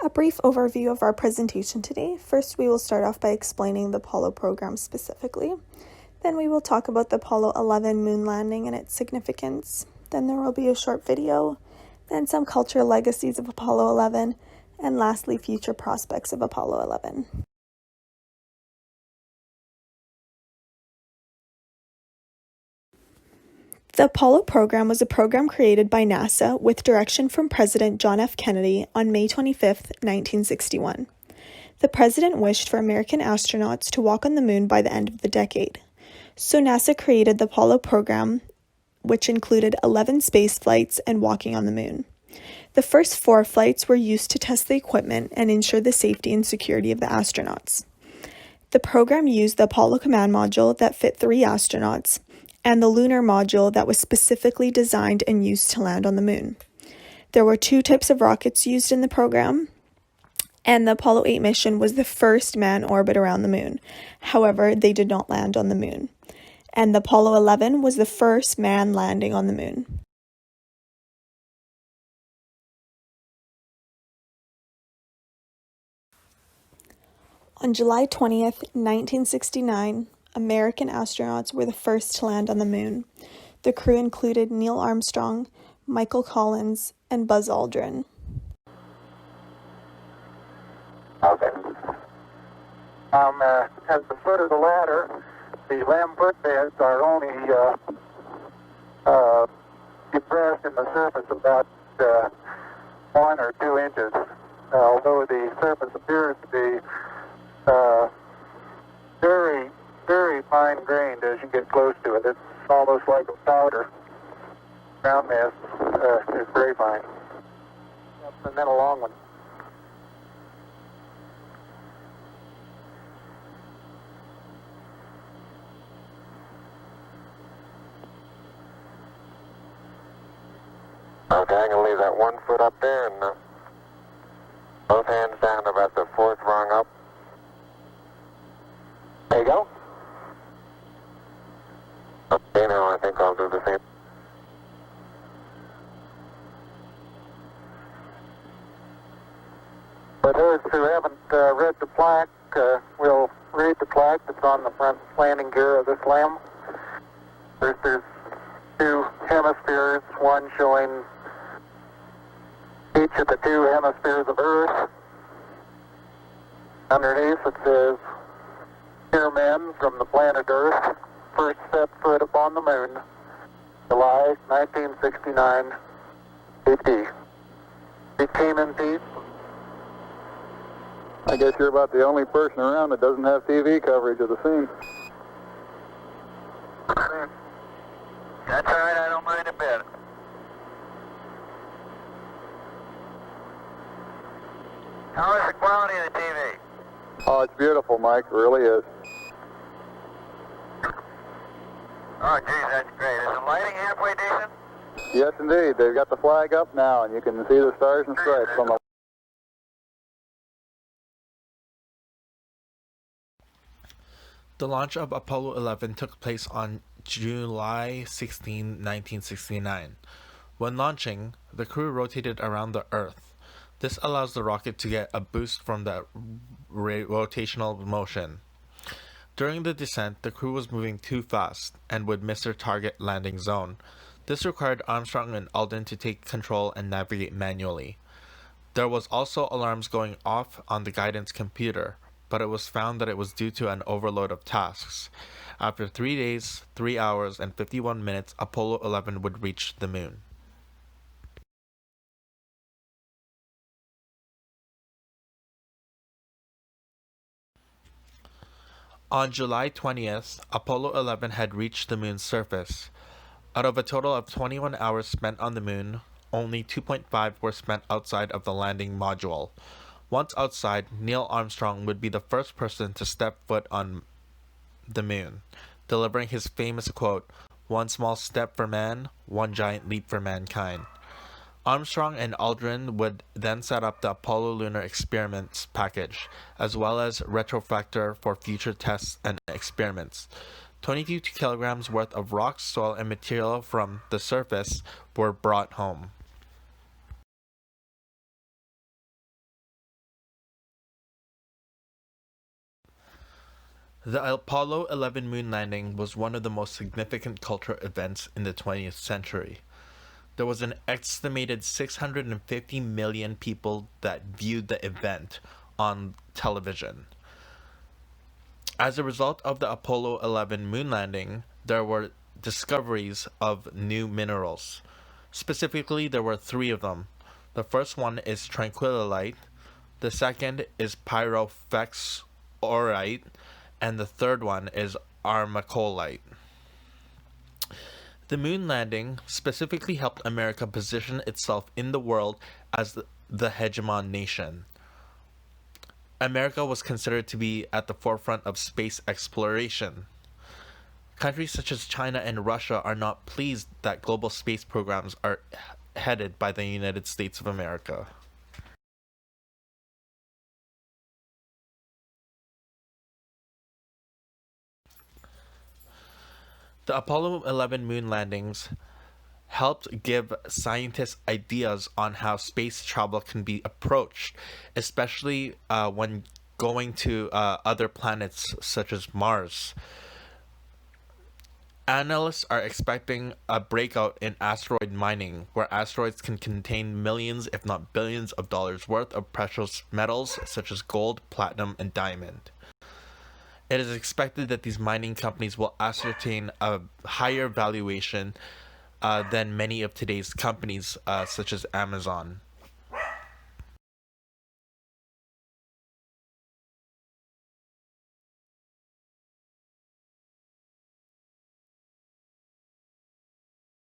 A brief overview of our presentation today. First, we will start off by explaining the Apollo program specifically. Then we will talk about the Apollo 11 moon landing and its significance. Then there will be a short video, then some cultural legacies of Apollo 11, and lastly, future prospects of Apollo 11. The Apollo program was a program created by NASA with direction from President John F. Kennedy on May 25, 1961. The president wished for American astronauts to walk on the moon by the end of the decade. So NASA created the Apollo program, which included 11 space flights and walking on the moon. The first 4 flights were used to test the equipment and ensure the safety and security of the astronauts. The program used the Apollo Command Module that fit 3 astronauts, and the lunar module that was specifically designed and used to land on the moon. There were 2 types of rockets used in the program, and the Apollo 8 mission was the first manned orbit around the moon. However, they did not land on the moon. And the Apollo 11 was the first manned landing on the moon. On July 20th, 1969, American astronauts were the first to land on the moon. The crew included Neil Armstrong, Michael Collins, and Buzz Aldrin. Okay. At the foot of the ladder, the lamb footbeds are only depressed in the surface about 1 or 2 inches, although the surface appears to be very, very fine-grained as you get close to it. It's almost like a powder. Ground mass is very fine. And then a long one. Okay, I'm going to leave that 1 foot up there and both hands down about the 4th rung up. There you go. Okay, now I think I'll do the same. For those who haven't read the plaque, we'll read the plaque that's on the front landing gear of this LEM. There's 2 hemispheres, one showing each of the 2 hemispheres of Earth. Underneath it says, "Here men from the planet Earth first set foot upon the moon, July 1969 AD. It came in peace." I guess you're about the only person around that doesn't have TV coverage of the scene. That's all right, I don't mind a bit. How is the quality of the TV? Oh, it's beautiful, Mike. It really is. Oh, geez, that's great. Is the lighting halfway decent? Yes, indeed. They've got the flag up now, and you can see the stars and stripes on the... The launch of Apollo 11 took place on July 16, 1969. When launching, the crew rotated around the Earth. This allows the rocket to get a boost from the rotational motion. During the descent, the crew was moving too fast and would miss their target landing zone. This required Armstrong and Aldrin to take control and navigate manually. There was also alarms going off on the guidance computer, but it was found that it was due to an overload of tasks. After 3 days, 3 hours, and 51 minutes, Apollo 11 would reach the moon. On July 20th, Apollo 11 had reached the moon's surface. Out of a total of 21 hours spent on the moon, only 2.5 were spent outside of the landing module. Once outside, Neil Armstrong would be the first person to step foot on the moon, delivering his famous quote, "One small step for man, one giant leap for mankind." Armstrong and Aldrin would then set up the Apollo Lunar Experiments package, as well as retrofactor for future tests and experiments. 22 kilograms worth of rocks, soil, and material from the surface were brought home. The Apollo 11 moon landing was one of the most significant cultural events in the 20th century. There was an estimated 650 million people that viewed the event on television. As a result of the Apollo 11 moon landing, there were discoveries of new minerals. Specifically, there were three of them. The first one is tranquilite, the second is pyrophexorite, and the third one is armalcolite. The moon landing specifically helped America position itself in the world as the hegemon nation. America was considered to be at the forefront of space exploration. Countries such as China and Russia are not pleased that global space programs are headed by the United States of America. The Apollo 11 moon landings helped give scientists ideas on how space travel can be approached, especially when going to other planets such as Mars. Analysts are expecting a breakout in asteroid mining, where asteroids can contain millions, if not billions, of dollars worth of precious metals such as gold, platinum, and diamond. It is expected that these mining companies will ascertain a higher valuation than many of today's companies, such as Amazon.